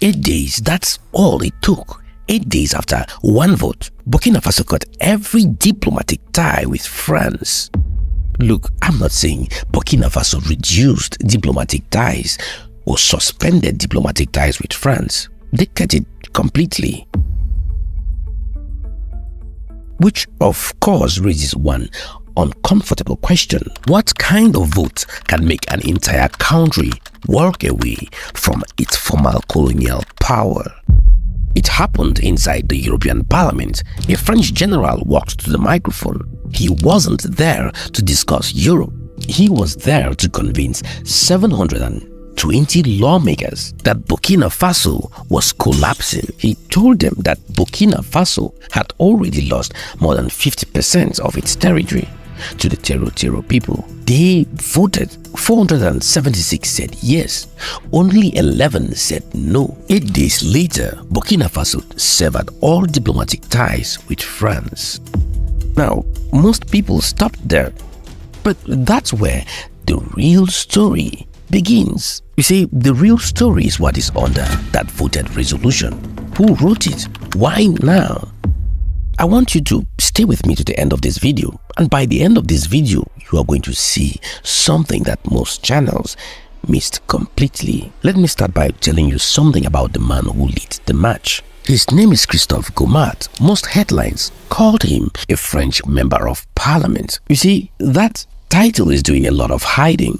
8 days, that's all it took. 8 days after one vote, Burkina Faso cut every diplomatic tie with France. Look, I'm not saying Burkina Faso reduced diplomatic ties or suspended diplomatic ties with France. They cut it completely. Which of course raises one uncomfortable question. What kind of vote can make an entire country walk away from its former colonial power? It happened inside the European Parliament. A French general walked to the microphone. He wasn't there to discuss Europe. He was there to convince 720 lawmakers that Burkina Faso was collapsing. He told them that Burkina Faso had already lost more than 50% of its territory to the Tero people. They voted. 476 said yes. Only 11 said no. 8 days later, Burkina Faso severed all diplomatic ties with France. Now, most people stopped there. But that's where the real story begins. You see, the real story is what is under that voted resolution. Who wrote it? Why now? I want you to stay with me to the end of this video, and by the end of this video, you are going to see something that most channels missed completely. Let me start by telling you something about the man who led the march. His name is Christophe Gomat. Most headlines called him a French member of parliament. You see, that title is doing a lot of hiding.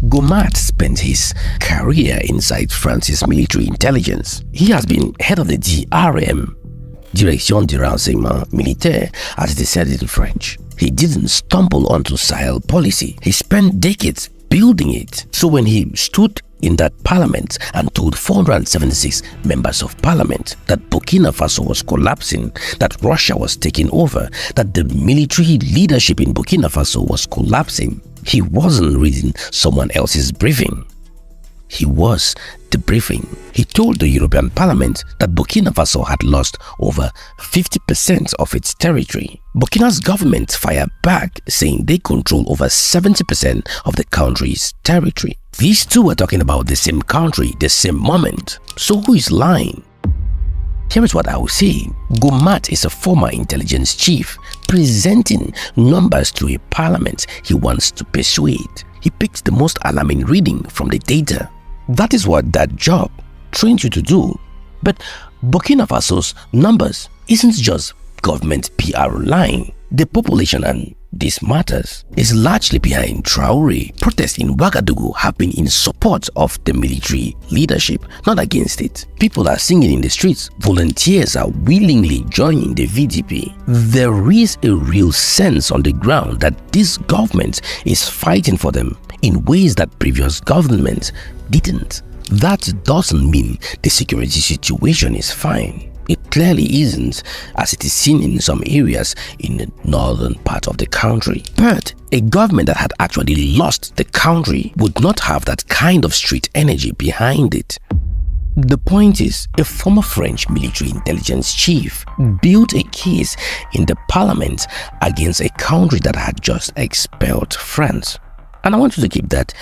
Gomat spent his career inside France's military intelligence. He has been head of the DRM, Direction du Renseignement Militaire, as they said it in French. He didn't stumble onto Sahel policy. He spent decades building it. So when he stood in that parliament and told 476 members of parliament that Burkina Faso was collapsing, that Russia was taking over, that the military leadership in Burkina Faso was collapsing, he wasn't reading someone else's briefing. He was the briefing. He told the European Parliament that Burkina Faso had lost over 50% of its territory. Burkina's government fired back, saying they control over 70% of the country's territory. These two were talking about the same country, the same moment. So who is lying? Here is what I will say. Gomat is a former intelligence chief presenting numbers to a parliament he wants to persuade. He picks the most alarming reading from the data. That is what that job trains you to do. But Burkina Faso's numbers isn't just government PR lying. The population, and this matters, is largely behind Traoré. Protests in Ouagadougou have been in support of the military leadership, not against it. People are singing in the streets. Volunteers are willingly joining the VDP. There is a real sense on the ground that this government is fighting for them in ways that previous governments didn't. That doesn't mean the security situation is fine. It clearly isn't, as it is seen in some areas in the northern part of the country. But a government that had actually lost the country would not have that kind of street energy behind it. The point is, a former French military intelligence chief built a case in the parliament against a country that had just expelled France. And I want you to keep that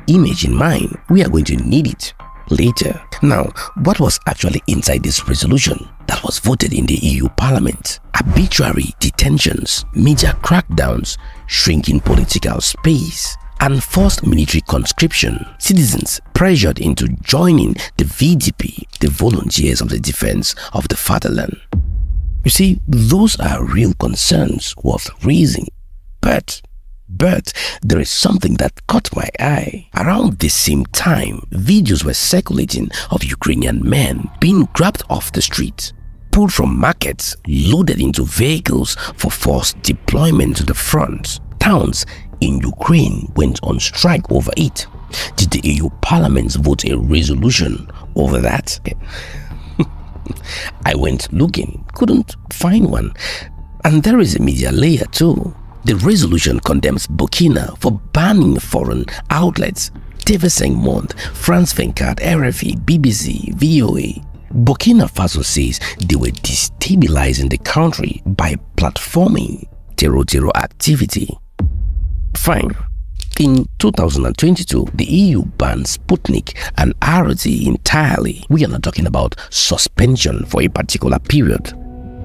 image in mind. We are going to need it later. Now, what was actually inside this resolution that was voted in the EU Parliament? Arbitrary detentions, major crackdowns, shrinking political space, and forced military conscription, citizens pressured into joining the VDP, the Volunteers of the Defense of the Fatherland. You see, those are real concerns worth raising. But there is something that caught my eye. Around the same time, videos were circulating of Ukrainian men being grabbed off the street, pulled from markets, loaded into vehicles for forced deployment to the front. Towns in Ukraine went on strike over it. Did the EU Parliament vote a resolution over that? I went looking, couldn't find one. And there is a media layer too. The resolution condemns Burkina for banning foreign outlets. TV5 Monde, France 24, RFI, BBC, VOA. Burkina Faso says they were destabilizing the country by platforming terror activity. Fine. In 2022, the EU banned Sputnik and RT entirely. We are not talking about suspension for a particular period.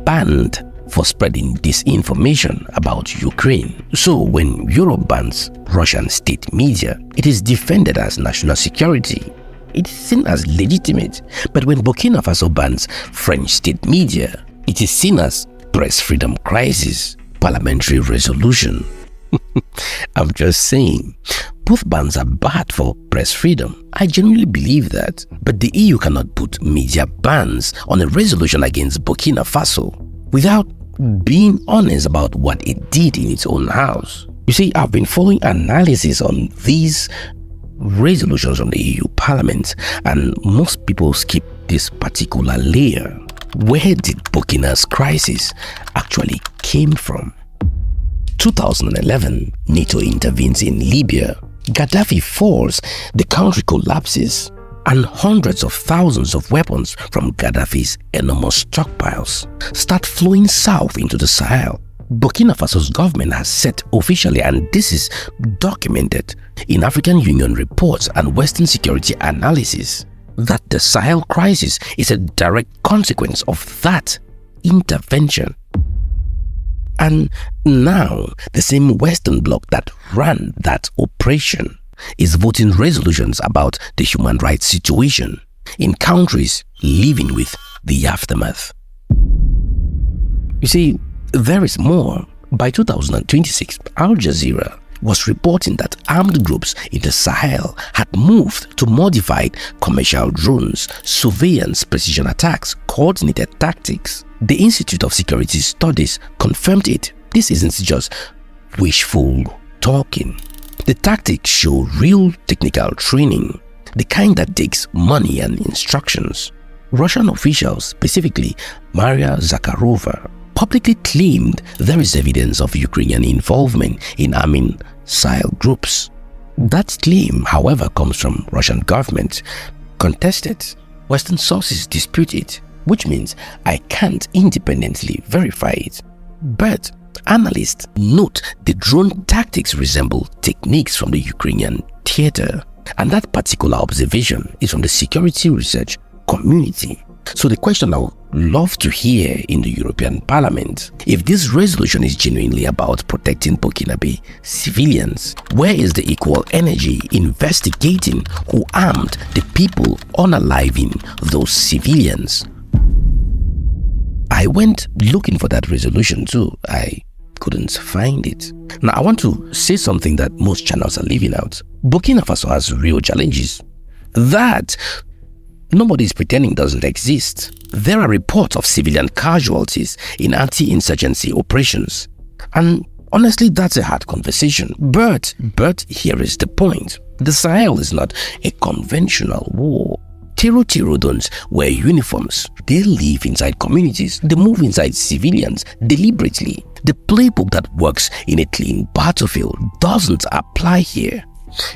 Banned for spreading disinformation about Ukraine. So when Europe bans Russian state media, it is defended as national security. It is seen as legitimate. But when Burkina Faso bans French state media, it is seen as press freedom crisis, parliamentary resolution. I'm just saying, both bans are bad for press freedom. I genuinely believe that. But the EU cannot put media bans on a resolution against Burkina Faso without being honest about what it did in its own house. You see, I've been following analysis on these resolutions from the EU Parliament, and most people skip this particular layer. Where did Burkina's crisis actually came from? 2011, NATO intervenes in Libya. Gaddafi falls, the country collapses, and hundreds of thousands of weapons from Gaddafi's enormous stockpiles start flowing south into the Sahel. Burkina Faso's government has said officially, and this is documented in African Union reports and Western security analysis, that the Sahel crisis is a direct consequence of that intervention. And now, the same Western bloc that ran that operation is voting resolutions about the human rights situation in countries living with the aftermath. You see, there is more. By 2026, Al Jazeera was reporting that armed groups in the Sahel had moved to modified commercial drones, surveillance, precision attacks, coordinated tactics. The Institute of Security Studies confirmed it. This isn't just wishful talking. The tactics show real technical training, the kind that takes money and instructions. Russian officials, specifically Maria Zakharova, publicly claimed there is evidence of Ukrainian involvement in arming Sahel groups. That claim, however, comes from Russian government, contested. Western sources dispute it, which means I can't independently verify it. But analysts note the drone tactics resemble techniques from the Ukrainian theater, and that particular observation is from the security research community. So the question I would love to hear in the European Parliament, if this resolution is genuinely about protecting Burkinabe civilians, where is the equal energy investigating who armed the people unaliving those civilians? I went looking for that resolution too. I couldn't find it. Now I want to say something that most channels are leaving out. Burkina Faso has real challenges that nobody is pretending doesn't exist. There are reports of civilian casualties in anti-insurgency operations. And honestly, that's a hard conversation. But here is the point. The Sahel is not a conventional war. Tiro don't wear uniforms. They live inside communities. They move inside civilians deliberately. The playbook that works in a clean battlefield doesn't apply here.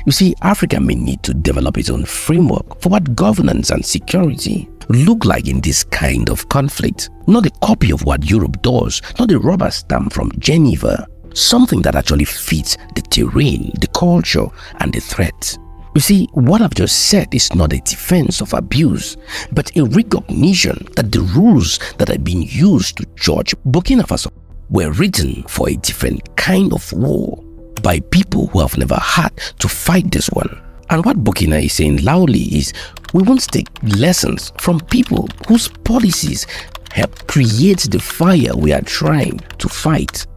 You see, Africa may need to develop its own framework for what governance and security look like in this kind of conflict. Not a copy of what Europe does, not a rubber stamp from Geneva. Something that actually fits the terrain, the culture, and the threat. You see, what I've just said is not a defense of abuse, but a recognition that the rules that are being used to judge Burkina Faso were written for a different kind of war by people who have never had to fight this one. And what Burkina is saying loudly is, we won't take lessons from people whose policies help create the fire we are trying to fight.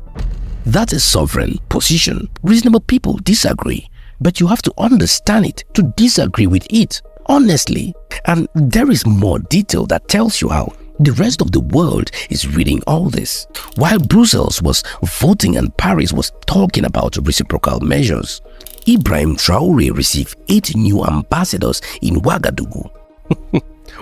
That's a sovereign position. Reasonable people disagree, but you have to understand it to disagree with it, honestly. And there is more detail that tells you how the rest of the world is reading all this. While Brussels was voting and Paris was talking about reciprocal measures, Ibrahim Traoré received 8 new ambassadors in Ouagadougou.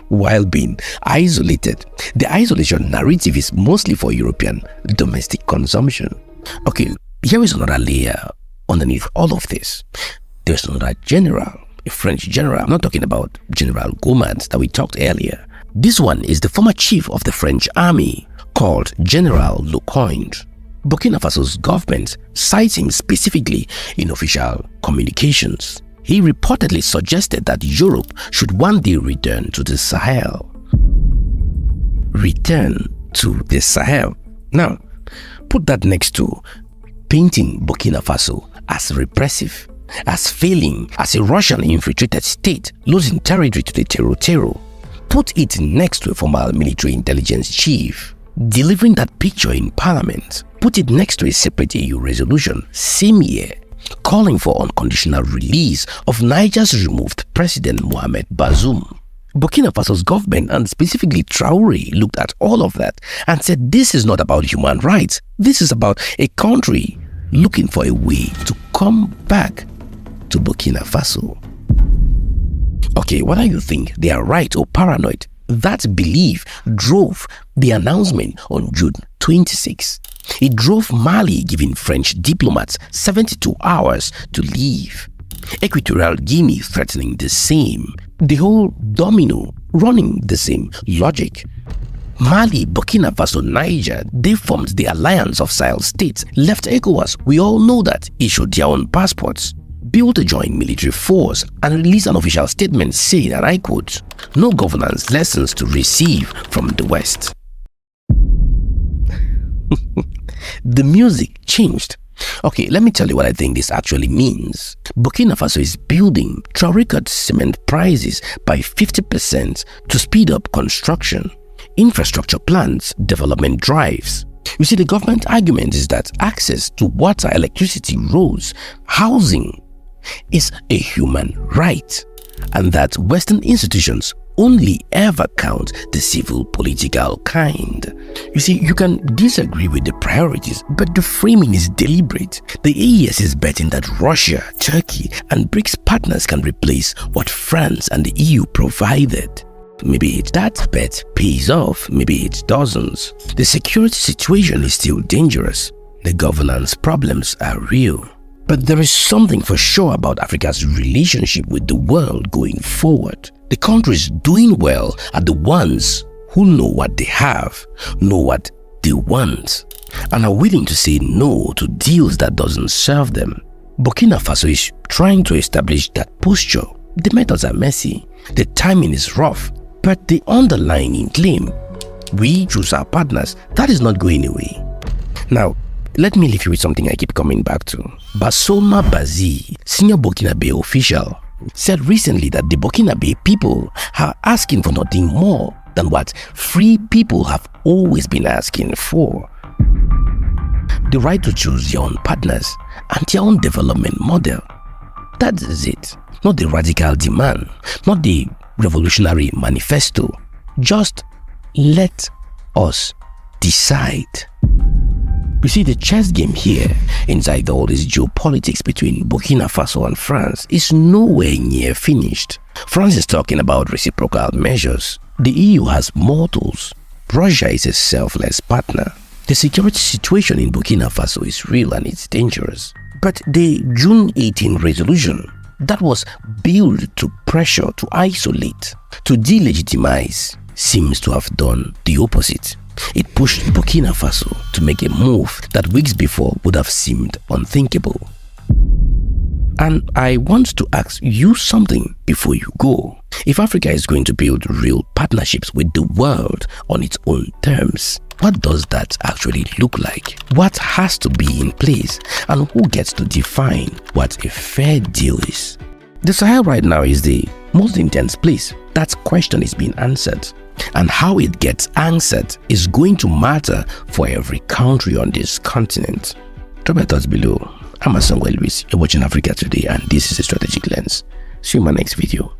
While being isolated, the isolation narrative is mostly for European domestic consumption. Okay, here is another layer underneath all of this. There's another general, a French general. I'm not talking about General Gomard that we talked earlier. This one is the former chief of the French army called General Lecointre. Burkina Faso's government cites him specifically in official communications. He reportedly suggested that Europe should one day return to the Sahel. Return to the Sahel. Now, put that next to painting Burkina Faso as repressive, as failing as a Russian-infiltrated state losing territory to the Tero. Put it next to a former military intelligence chief delivering that picture in parliament. Put it next to a separate EU resolution same year calling for unconditional release of Niger's removed President Mohamed Bazoum. Burkina Faso's government, and specifically Traoré, looked at all of that and said this is not about human rights. This is about a country looking for a way to come back to Burkina Faso. Okay, whether you think they are right or paranoid, that belief drove the announcement on June 26. It drove Mali giving French diplomats 72 hours to leave. Equatorial Guinea threatening the same. The whole domino running the same logic. Mali, Burkina Faso, Niger, they formed the alliance of Sahel states, left ECOWAS, we all know that, issued their own passports, built a joint military force, and released an official statement saying, and I quote, "No governance lessons to receive from the West." The music changed. Okay, let me tell you what I think this actually means. Burkina Faso is building Traoré cut cement prices by 50% to speed up construction, infrastructure plans, development drives. You see, the government argument is that access to water, electricity, roads, housing is a human right, and that Western institutions only ever count the civil political kind. You see, you can disagree with the priorities, but the framing is deliberate. The AES is betting that Russia, Turkey, and BRICS partners can replace what France and the EU provided. Maybe that bet pays off, maybe it doesn't. The security situation is still dangerous. The governance problems are real. But there is something for sure about Africa's relationship with the world going forward. The countries doing well are the ones who know what they have, know what they want, and are willing to say no to deals that doesn't serve them. Burkina Faso is trying to establish that posture. The methods are messy, the timing is rough, but the underlying claim, we choose our partners, that is not going away. Now, let me leave you with something I keep coming back to. Basolma Bazi, senior Burkinabe official, said recently that the Burkinabe people are asking for nothing more than what free people have always been asking for. The right to choose their own partners and their own development model. That is it. Not the radical demand, not the revolutionary manifesto. Just let us decide. You see, the chess game here, inside all this geopolitics between Burkina Faso and France, is nowhere near finished. France is talking about reciprocal measures. The EU has more tools. Russia is a selfless partner. The security situation in Burkina Faso is real and it's dangerous. But the June 18 resolution that was built to pressure, to isolate, to delegitimize, seems to have done the opposite. It pushed Burkina Faso to make a move that weeks before would have seemed unthinkable. And I want to ask you something before you go. If Africa is going to build real partnerships with the world on its own terms, what does that actually look like? What has to be in place? And who gets to define what a fair deal is? The Sahel right now is the most intense place. That question is being answered. And how it gets answered is going to matter for every country on this continent. Drop your thoughts below. I'm Asangwa Elvis. You're watching Africa Today, and this is a Strategic Lens. See you in my next video.